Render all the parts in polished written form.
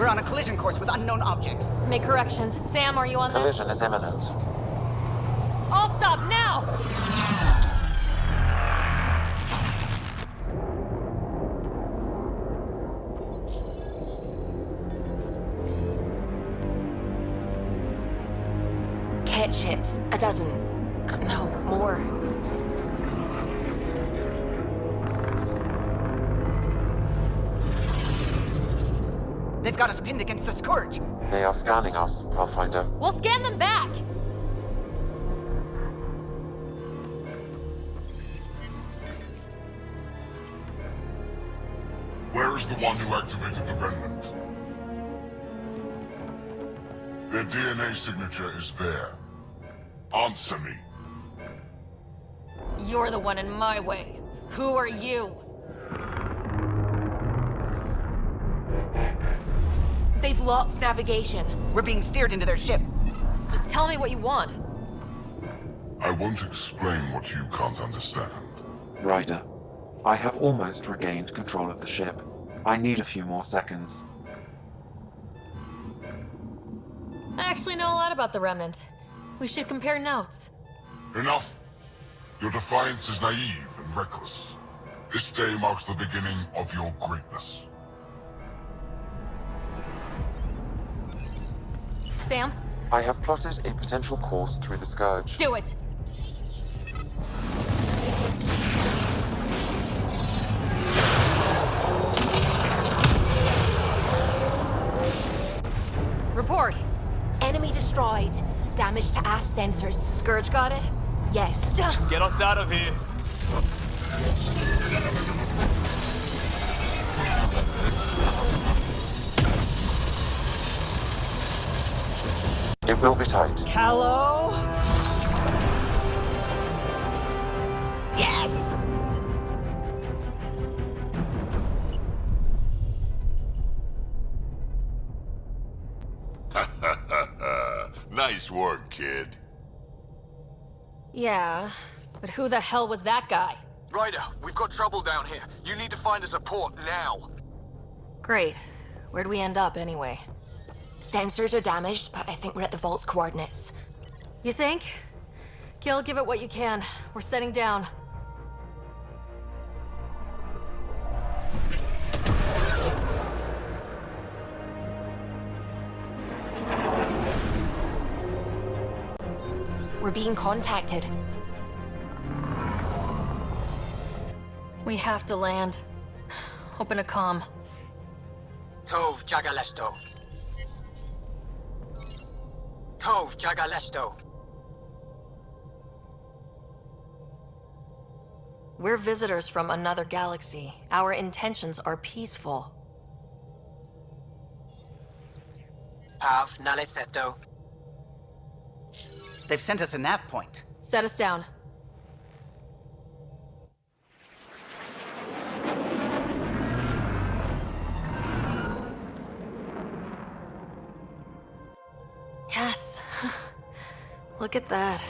on a collision course with unknown objects. Make corrections. Sam, are you on this? Collision is imminent. All stop now! Cat ships. A dozen. No, more. They've got us pinned against the Scourge. They are scanning us, Pathfinder. We'll scan them back! Where is the one who activated the remnant? Their DNA signature is there. Answer me. You're the one in my way. Who are you? They've lost navigation. We're being steered into their ship. Just tell me what you want. I won't explain what you can't understand. Ryder, I have almost regained control of the ship. I need a few more seconds. I actually know a lot about the Remnant. We should compare notes. Enough! Your defiance is naive and reckless. This day marks the beginning of your greatness. Sam? I have plotted a potential course through the Scourge. Do it! Report! Enemy destroyed. Damage to aft sensors. Scourge got it? Yes. Get us out of here. It will be tight. Hello? Yes! Nice work, kid. Yeah, but who the hell was that guy? Ryder, we've got trouble down here. You need to find us a port now. Great. Where'd we end up anyway? Sensors are damaged, but I think we're at the vault's coordinates. You think? Gil, give it what you can. We're setting down. We're being contacted. We have to land. Open a comm. Tov Jagalesto. Tov Jagalesto. We're visitors from another galaxy. Our intentions are peaceful. Av Naleseto. They've sent us a nav point. Set us down. Yes. Look at that.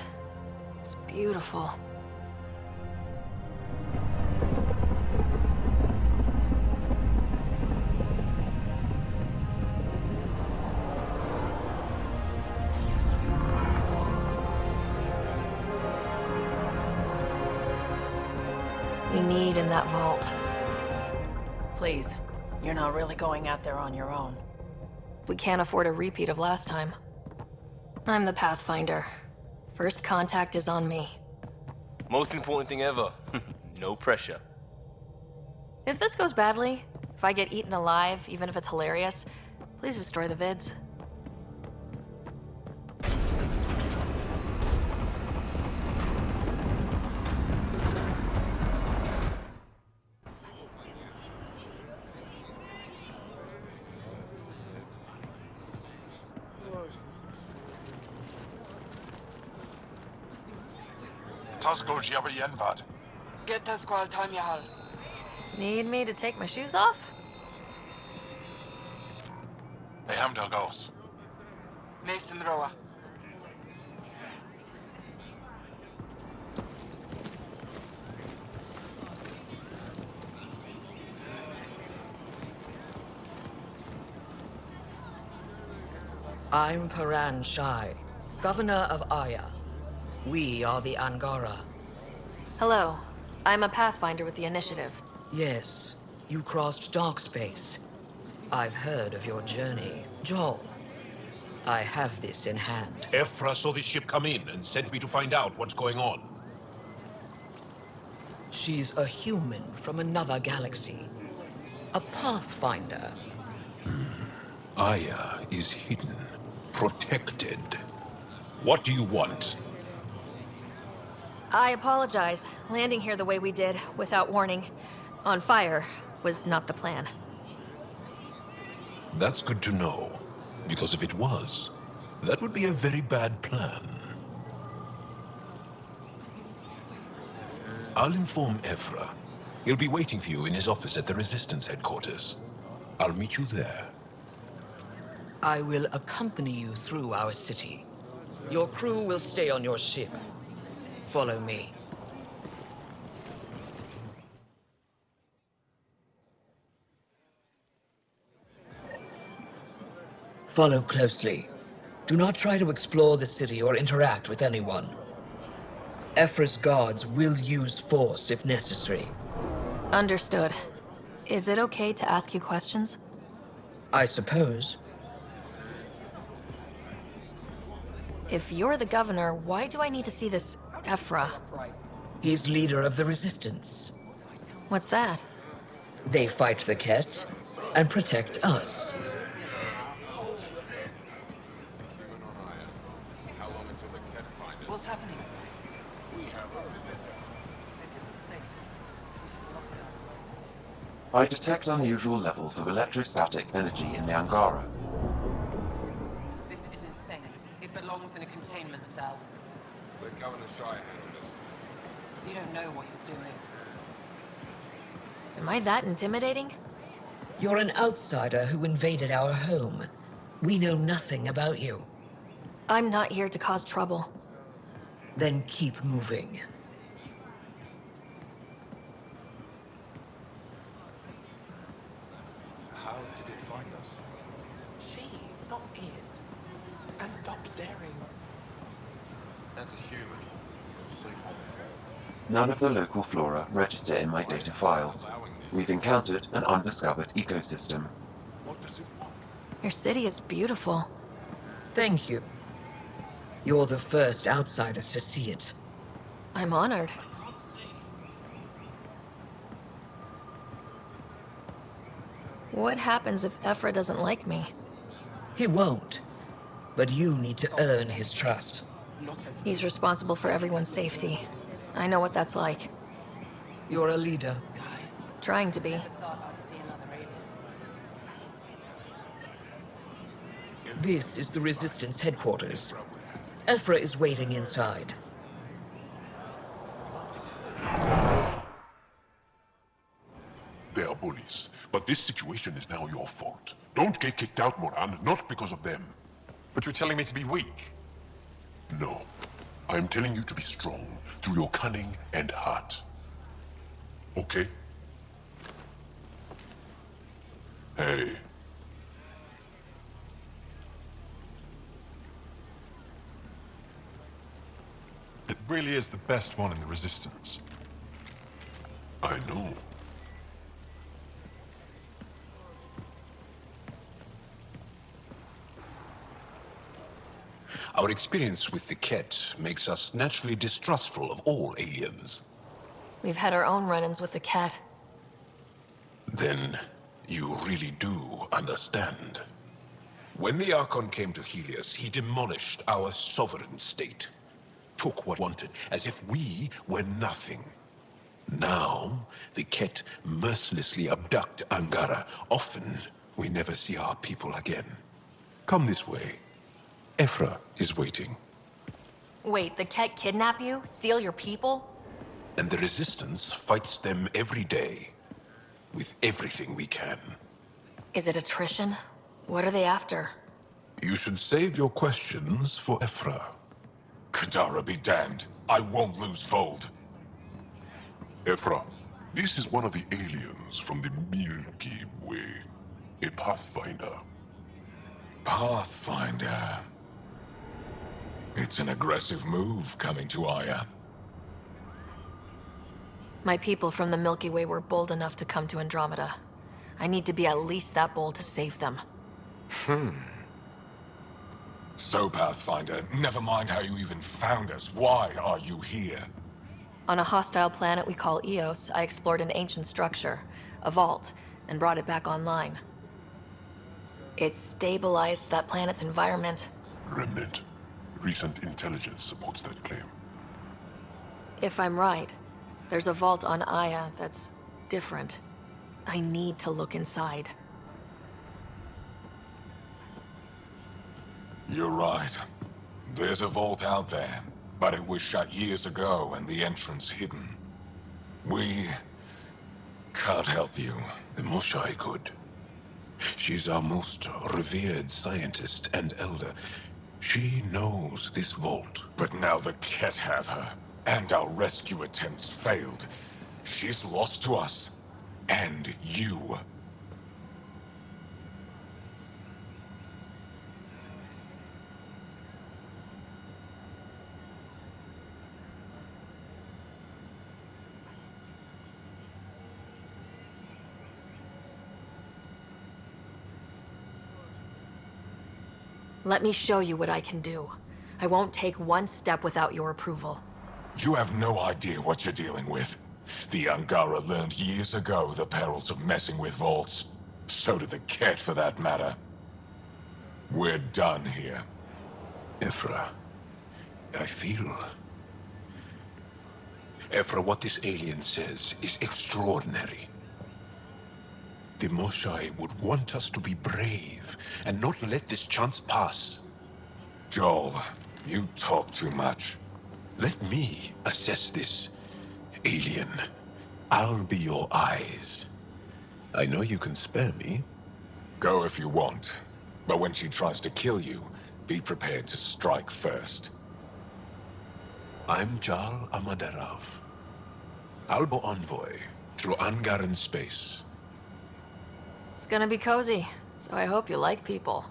It's beautiful. We need in that vault. Please, you're not really going out there on your own. We can't afford a repeat of last time. I'm the Pathfinder. First contact is on me. Most important thing ever. No pressure. If this goes badly, if I get eaten alive, even if it's hilarious, please destroy the vids. Tasgol jabber yenvad. Get the squad time yahal. Need me to take my shoes off? They hamdal gos. Mason Roa. I'm Paran Shai, Governor of Aya. We are the Angara. Hello. I'm a Pathfinder with the Initiative. Yes, you crossed dark space. I've heard of your journey, Joel. I have this in hand. Ephra saw this ship come in and sent me to find out what's going on. She's a human from another galaxy. A Pathfinder. Aya is hidden, protected. What do you want? I apologize. Landing here the way we did, without warning, on fire, was not the plan. That's good to know, because if it was, that would be a very bad plan. I'll inform Ephra. He'll be waiting for you in his office at the Resistance headquarters. I'll meet you there. I will accompany you through our city. Your crew will stay on your ship. Follow me. Follow closely. Do not try to explore the city or interact with anyone. Ephra's guards will use force if necessary. Understood. Is it okay to ask you questions? I suppose. If you're the governor, why do I need to see this Ephra? He's leader of the Resistance. What's that? They fight the Ket and protect us. What's happening? I detect unusual levels of electrostatic energy in the Angara. This is insane. It belongs in a containment cell. Let Governor Shai handle this. You don't know what you're doing. Am I that intimidating? You're an outsider who invaded our home. We know nothing about you. I'm not here to cause trouble. Then keep moving. How did it find us? She, not it. And stop staring. That's a human. I've seen one before. None of the local flora register in my data files. We've encountered an undiscovered ecosystem. What does it want? Your city is beautiful. Thank you. You're the first outsider to see it. I'm honored. What happens if Ephra doesn't like me? He won't. But you need to earn his trust. He's responsible for everyone's safety. I know what that's like. You're a leader. Trying to be. This is the Resistance headquarters. Ephra is waiting inside. They are bullies, but this situation is now your fault. Don't get kicked out, Moran, not because of them. But you're telling me to be weak. No. I am telling you to be strong through your cunning and heart. Okay? Hey. It really is the best one in the Resistance. I know. Our experience with the Ket makes us naturally distrustful of all aliens. We've had our own run-ins with the cat. Then you really do understand. When the Archon came to Helios, he demolished our sovereign state. Took what wanted, as if we were nothing. Now, the Ket mercilessly abduct Angara. Often, we never see our people again. Come this way. Ephra is waiting. Wait, the cat kidnap you? Steal your people? And the Resistance fights them every day. With everything we can. Is it attrition? What are they after? You should save your questions for Ephra. Kadara be damned. I won't lose Fold. Ephra, this is one of the aliens from the Milky Way. A Pathfinder. Pathfinder. It's an aggressive move coming to Aya. My people from the Milky Way were bold enough to come to Andromeda. I need to be at least that bold to save them. So, Pathfinder, never mind how you even found us. Why are you here? On a hostile planet we call Eos, I explored an ancient structure, a vault, and brought it back online. It stabilized that planet's environment. Remnant. Recent intelligence supports that claim. If I'm right, there's a vault on Aya that's different. I need to look inside. You're right. There's a vault out there, but it was shut years ago and the entrance hidden. We can't help you. The Moshai could. She's our most revered scientist and elder. She knows this vault. But now the Ket have her, and our rescue attempts failed. She's lost to us. And you. Let me show you what I can do. I won't take one step without your approval. You have no idea what you're dealing with. The Angara learned years ago the perils of messing with vaults. So did the Ket, for that matter. We're done here. Ephra, I feel... Ephra, what this alien says is extraordinary. The Moshai would want us to be brave and not let this chance pass. Joel, you talk too much. Let me assess this, alien. I'll be your eyes. I know you can spare me. Go if you want, but when she tries to kill you, be prepared to strike first. I'm Jal Amaderav, Albo Envoy through Angaran space. It's gonna be cozy, so I hope you like people.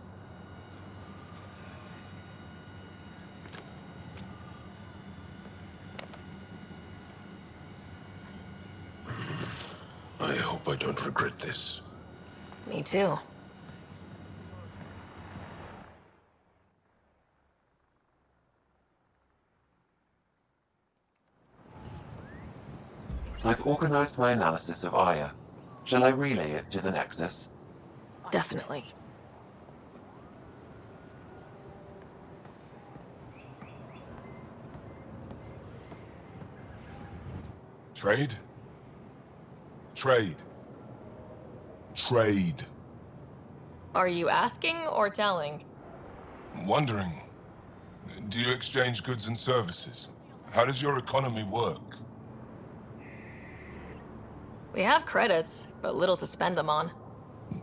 I hope I don't regret this. Me too. I've organized my analysis of Aya. Shall I relay it to the Nexus? Definitely. Trade? Trade. Trade. Are you asking or telling? Wondering, do you exchange goods and services? How does your economy work? We have credits, but little to spend them on.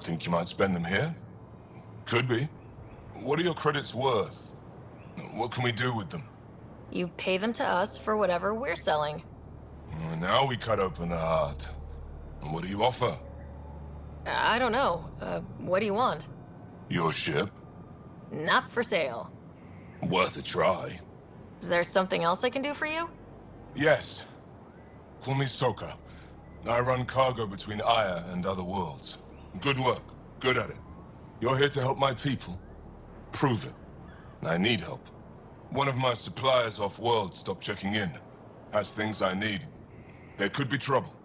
Think you might spend them here? Could be. What are your credits worth? What can we do with them? You pay them to us for whatever we're selling. Now we cut open the heart. What do you offer? I don't know. What do you want? Your ship? Not for sale. Worth a try. Is there something else I can do for you? Yes. Call me Soka. I run cargo between Aya and other worlds. Good work. Good at it. You're here to help my people. Prove it. I need help. One of my suppliers off-world stopped checking in. Has things I need. There could be trouble.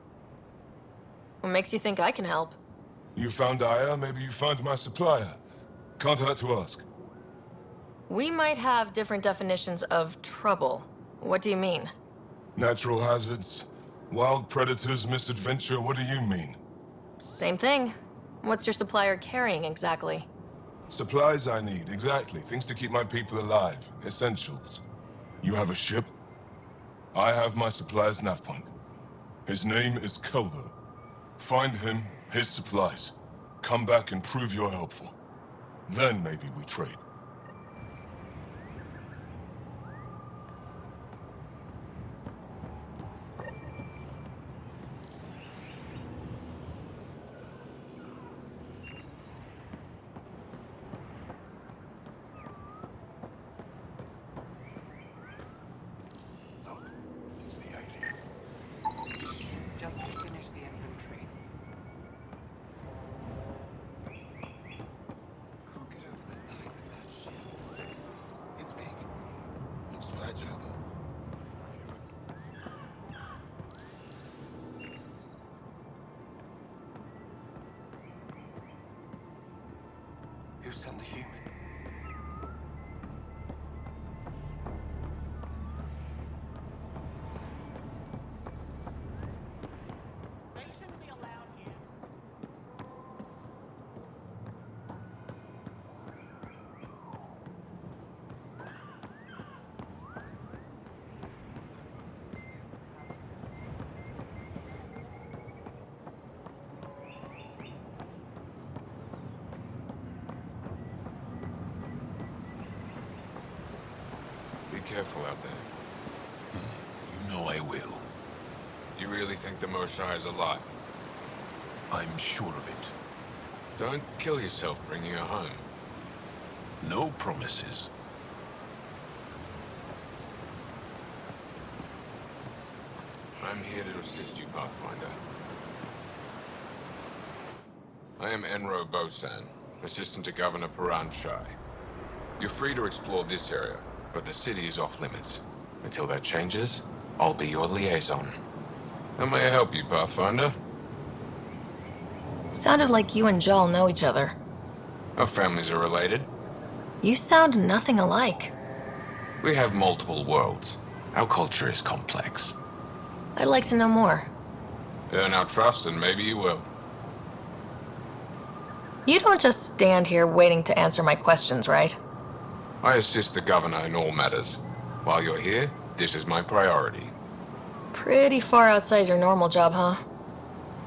What makes you think I can help? You found Aya, maybe you found my supplier. Can't hurt to ask. We might have different definitions of trouble. What do you mean? Natural hazards, wild predators, misadventure, what do you mean? Same thing. What's your supplier carrying exactly? Supplies I need, exactly. Things to keep my people alive. Essentials. You have a ship? I have my supplier's nav point. His name is Kelder. Find him, his supplies. Come back and prove you're helpful. Then maybe we trade. Who sent the human? They shouldn't be allowed here. Be careful out there. You know I will. You really think the Moshae is alive? I'm sure of it. Don't kill yourself bringing her home. No promises. I'm here to assist you, Pathfinder. I am Enro Bosan, assistant to Governor Paran Shai. You're free to explore this area, but the city is off limits. Until that changes, I'll be your liaison. How may I help you, Pathfinder? Sounded like you and Jal know each other. Our families are related. You sound nothing alike. We have multiple worlds. Our culture is complex. I'd like to know more. Earn our trust and maybe you will. You don't just stand here waiting to answer my questions, right? I assist the governor in all matters. While you're here, this is my priority. Pretty far outside your normal job, huh?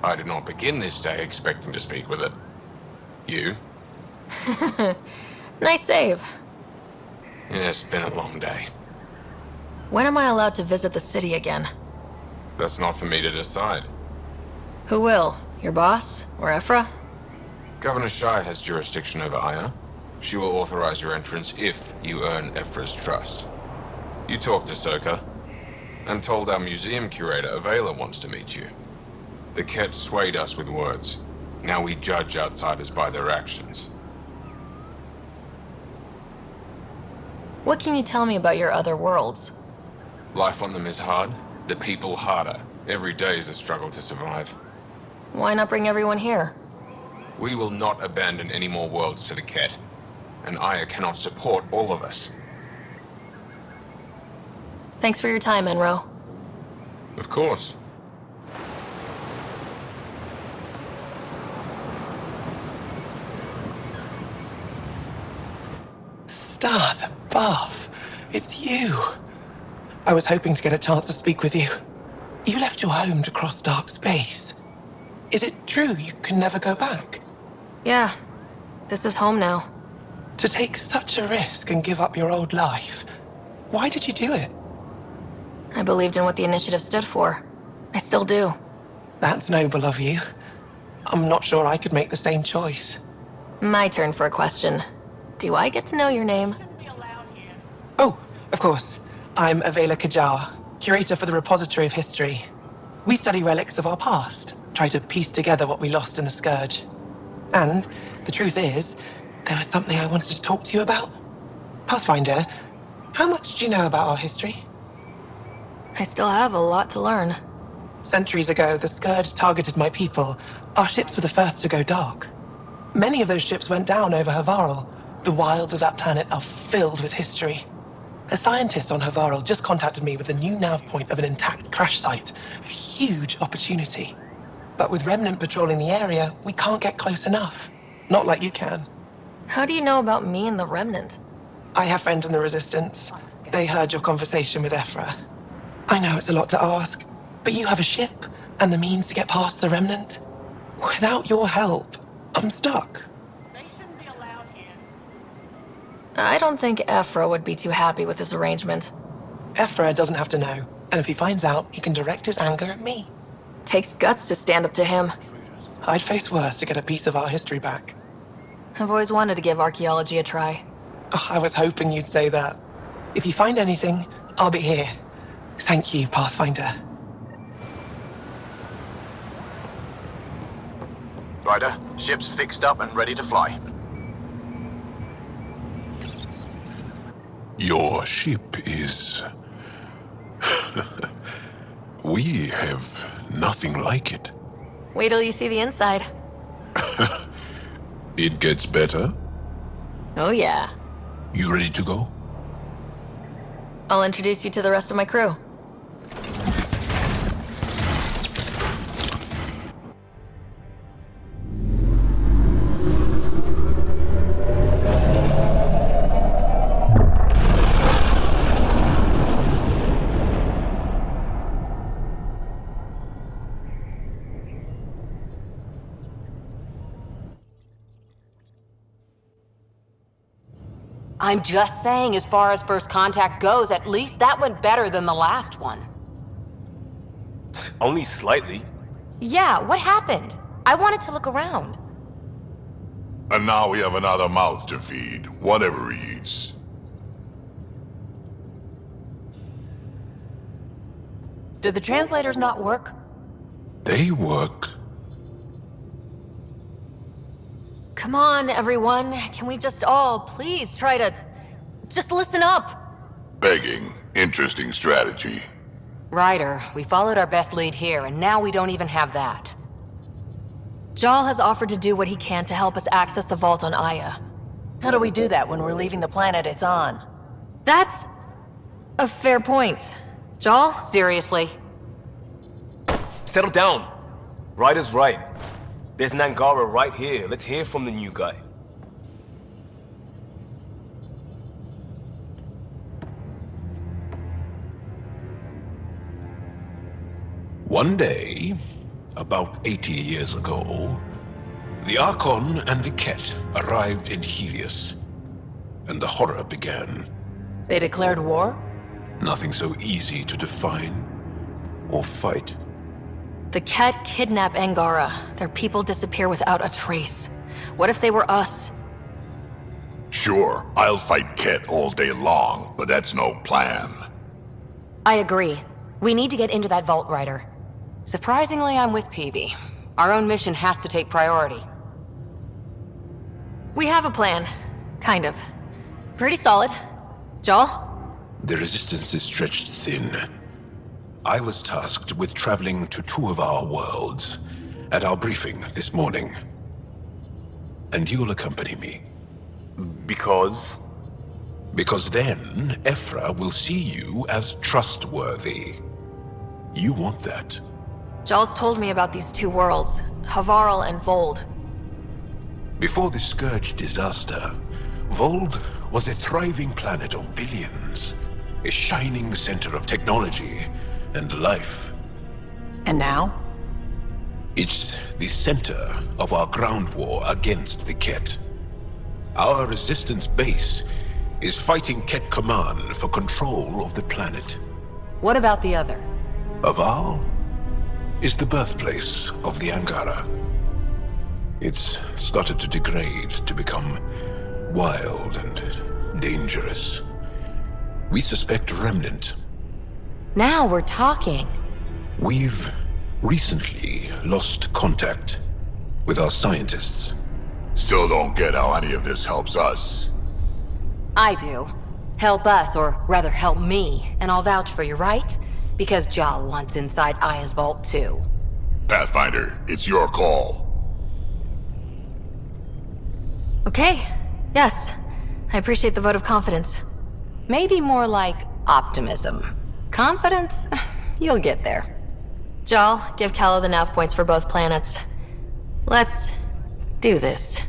I did not begin this day expecting to speak with it. You? Nice save. It's been a long day. When am I allowed to visit the city again? That's not for me to decide. Who will? Your boss? Or Ephra? Governor Shai has jurisdiction over Aya. She will authorize your entrance if you earn Ephra's trust. You talk to Soka. I'm told our museum curator, Avela, wants to meet you. The Ket swayed us with words. Now we judge outsiders by their actions. What can you tell me about your other worlds? Life on them is hard, the people harder. Every day is a struggle to survive. Why not bring everyone here? We will not abandon any more worlds to the Ket. And Aya cannot support all of us. Thanks for your time, Enro. Of course. Stars above! It's you! I was hoping to get a chance to speak with you. You left your home to cross dark space. Is it true you can never go back? Yeah. This is home now. To take such a risk and give up your old life, why did you do it? I believed in what the initiative stood for. I still do. That's noble of you. I'm not sure I could make the same choice. My turn for a question. Do I get to know your name? Oh, of course. I'm Avela Kajar, curator for the Repository of History. We study relics of our past, try to piece together what we lost in the Scourge. And the truth is, there was something I wanted to talk to you about. Pathfinder, how much do you know about our history? I still have a lot to learn. Centuries ago, the Scourge targeted my people. Our ships were the first to go dark. Many of those ships went down over Havarl. The wilds of that planet are filled with history. A scientist on Havarl just contacted me with a new nav point of an intact crash site. A huge opportunity. But with Remnant patrolling the area, we can't get close enough. Not like you can. How do you know about me and the Remnant? I have friends in the Resistance. They heard your conversation with Ephra. I know it's a lot to ask, but you have a ship and the means to get past the Remnant. Without your help, I'm stuck. I don't think Ephra would be too happy with this arrangement. Ephra doesn't have to know, and if he finds out, he can direct his anger at me. Takes guts to stand up to him. I'd face worse to get a piece of our history back. I've always wanted to give archaeology a try. Oh, I was hoping you'd say that. If you find anything, I'll be here. Thank you, Pathfinder. Ryder, ship's fixed up and ready to fly. Your ship is... We have nothing like it. Wait till you see the inside. It gets better? Oh yeah. You ready to go? I'll introduce you to the rest of my crew. I'm just saying, as far as first contact goes, at least that went better than the last one. Only slightly. Yeah, what happened? I wanted to look around. And now we have another mouth to feed, whatever he eats. Did the translators not work? They work. Come on, everyone. Can we just all please try to just listen up? Begging. Interesting strategy. Ryder, we followed our best lead here, and now we don't even have that. Jal has offered to do what he can to help us access the vault on Aya. How do we do that when we're leaving the planet it's on? That's a fair point. Jal? Seriously? Settle down. Ryder's right. There's an Angara right here. Let's hear from the new guy. One day, about 80 years ago, the Archon and the Ket arrived in Helios, and the horror began. They declared war? Nothing so easy to define or fight. The Ket kidnap Angara. Their people disappear without a trace. What if they were us? Sure, I'll fight Ket all day long, but that's no plan. I agree. We need to get into that vault, Ryder. Surprisingly, I'm with Peavy. Our own mission has to take priority. We have a plan. Kind of. Pretty solid. Jal? The resistance is stretched thin. I was tasked with traveling to two of our worlds at our briefing this morning. And you'll accompany me. Because? Because then, Ephra will see you as trustworthy. You want that. Jal's told me about these two worlds, Havarl and Vold. Before the Scourge disaster, Vold was a thriving planet of billions. A shining center of technology and life. And now? It's the center of our ground war against the Ket. Our resistance base is fighting Ket Command for control of the planet. What about the other? Havarl is the birthplace of the Angara. It's started to degrade, to become wild and dangerous. We suspect Remnant. Now we're talking. We've recently lost contact with our scientists. Still don't get how any of this helps us. I do. Help us, or rather help me, and I'll vouch for you, right? Because Jal wants inside Aya's vault too. Pathfinder, it's your call. Okay. Yes. I appreciate the vote of confidence. Maybe more like optimism. Confidence? You'll get there. Jal, give Calla the nav points for both planets. Let's do this.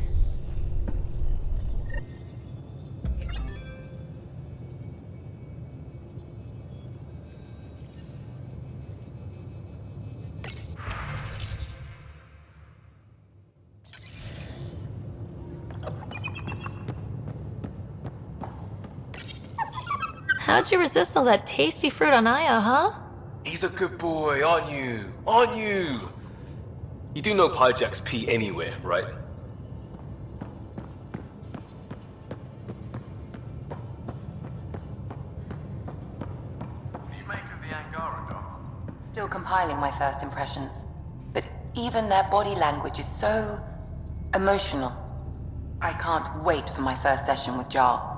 How'd you resist all that tasty fruit on Aya, huh? He's a good boy, aren't you? Aren't you? You do know Pyjack's pee anywhere, right? What do you make of the Angara, Doc? Still compiling my first impressions. But even their body language is so emotional. I can't wait for my first session with Jal.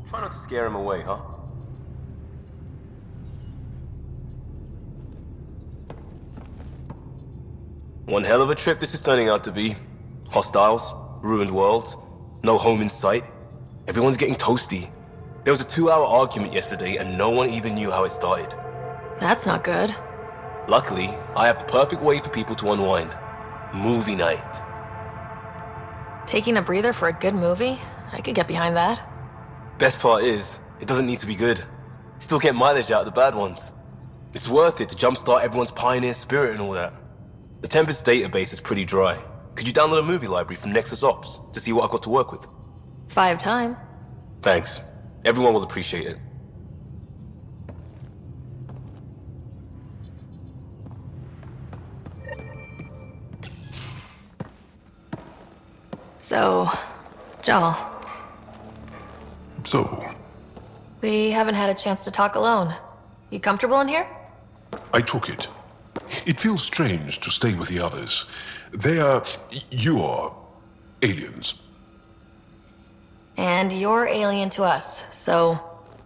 Try not to scare him away, huh? One hell of a trip this is turning out to be. Hostiles, ruined worlds, no home in sight. Everyone's getting toasty. There was a 2-hour argument yesterday and no one even knew how it started. That's not good. Luckily, I have the perfect way for people to unwind. Movie night. Taking a breather for a good movie? I could get behind that. Best part is, it doesn't need to be good. Still get mileage out of the bad ones. It's worth it to jumpstart everyone's pioneer spirit and all that. The Tempest database is pretty dry. Could you download a movie library from Nexus Ops to see what I've got to work with? 5 time. Thanks. Everyone will appreciate it. So, Jal, So, we haven't had a chance to talk alone. You comfortable in here? I took it. It feels strange to stay with the others. They are... you are... aliens. And you're alien to us, so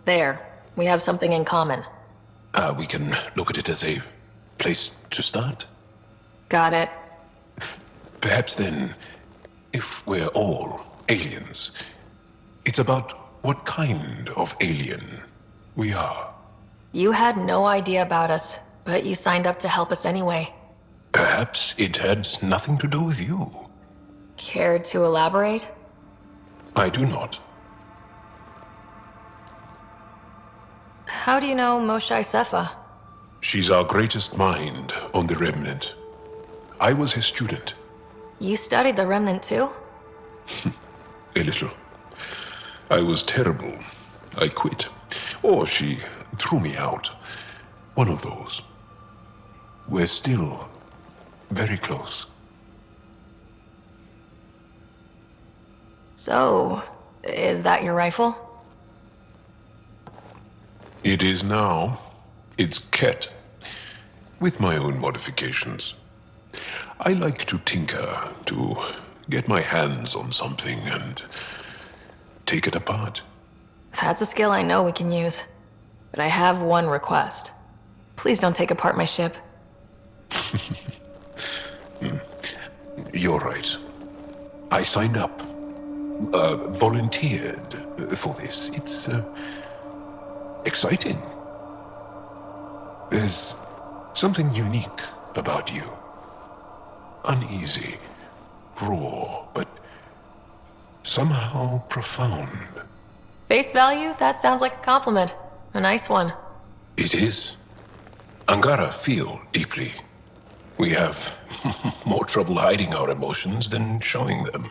there. We have something in common. We can look at it as a place to start. Got it. Perhaps then, if we're all aliens, it's about what kind of alien we are. You had no idea about us, but you signed up to help us anyway. Perhaps it had nothing to do with you. Care to elaborate? I do not. How do you know Moshae Sefa? She's our greatest mind on the Remnant. I was her student. You studied the Remnant too? A little. I was terrible. I quit. Or she threw me out. One of those. We're still very close. So, is that your rifle? It is now. It's Ket. With my own modifications. I like to tinker, to get my hands on something and take it apart. That's a skill I know we can use. But I have one request. Please don't take apart my ship. You're right. I signed up. Volunteered for this. It's exciting. There's something unique about you. Uneasy, raw, but somehow profound. Face value? That sounds like a compliment. A nice one. It is. Angara feel deeply. We have more trouble hiding our emotions than showing them.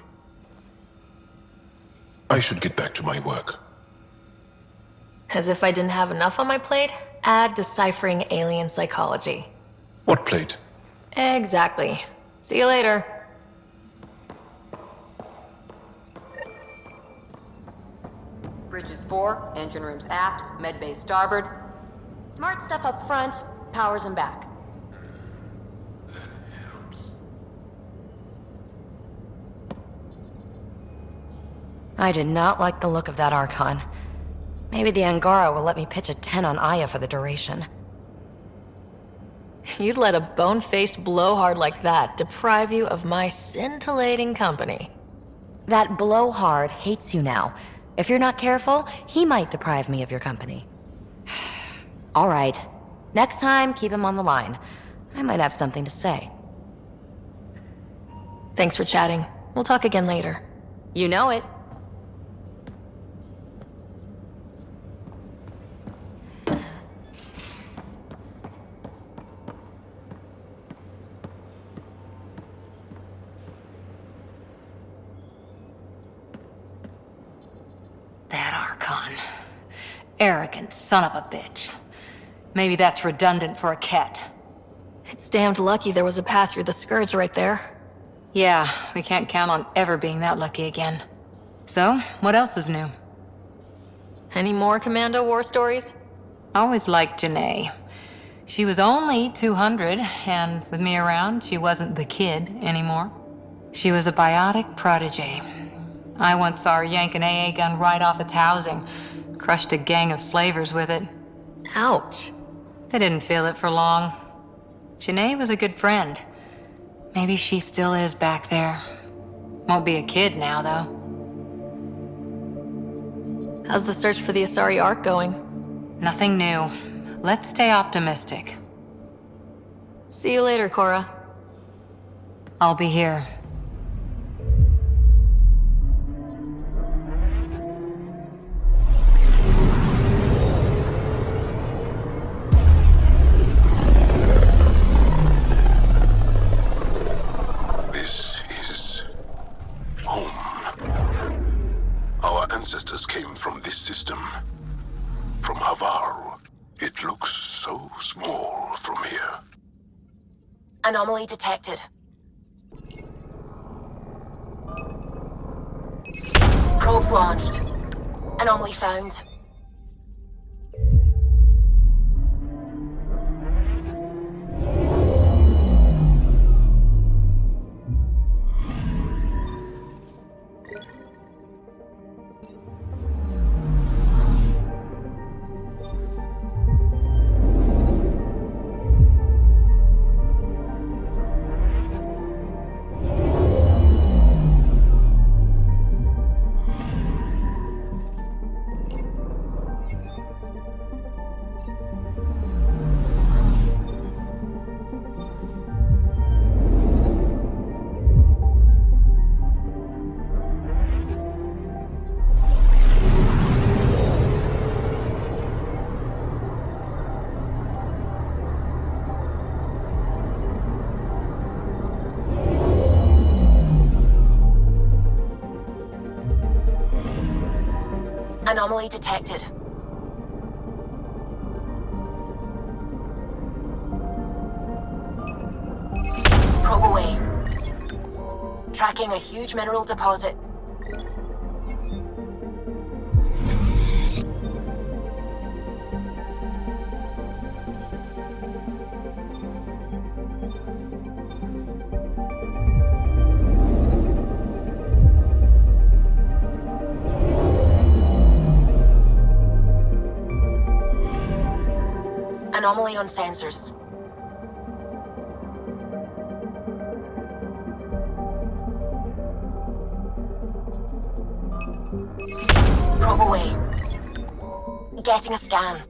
I should get back to my work. As if I didn't have enough on my plate, add deciphering alien psychology. What plate? Exactly. See you later. Bridges 4, engine rooms aft, medbay starboard. Smart stuff up front, powers in back. I did not like the look of that Archon. Maybe the Angara will let me pitch a 10 on Aya for the duration. You'd let a bone-faced blowhard like that deprive you of my scintillating company. That blowhard hates you now. If you're not careful, he might deprive me of your company. All right. Next time, keep him on the line. I might have something to say. Thanks for chatting. We'll talk again later. You know it. Arrogant son of a bitch. Maybe that's redundant for a cat. It's damned lucky there was a path through the Scourge right there. Yeah, we can't count on ever being that lucky again. So, what else is new? Any more Commando war stories? Always liked Janae. She was only 200, and with me around, she wasn't the kid anymore. She was a biotic protege. I once saw her yank an AA gun right off its housing. Crushed a gang of slavers with it. Ouch. They didn't feel it for long. Janae was a good friend. Maybe she still is back there. Won't be a kid now, though. How's the search for the Asari Ark going? Nothing new. Let's stay optimistic. See you later, Cora. I'll be here. This is home. Our ancestors came from this system. From Havarl. It looks so small from here. Anomaly detected. Probes launched. Anomaly found. Anomaly detected. Probe away. Tracking a huge mineral deposit. Anomaly on sensors. Probe away. Getting a scan.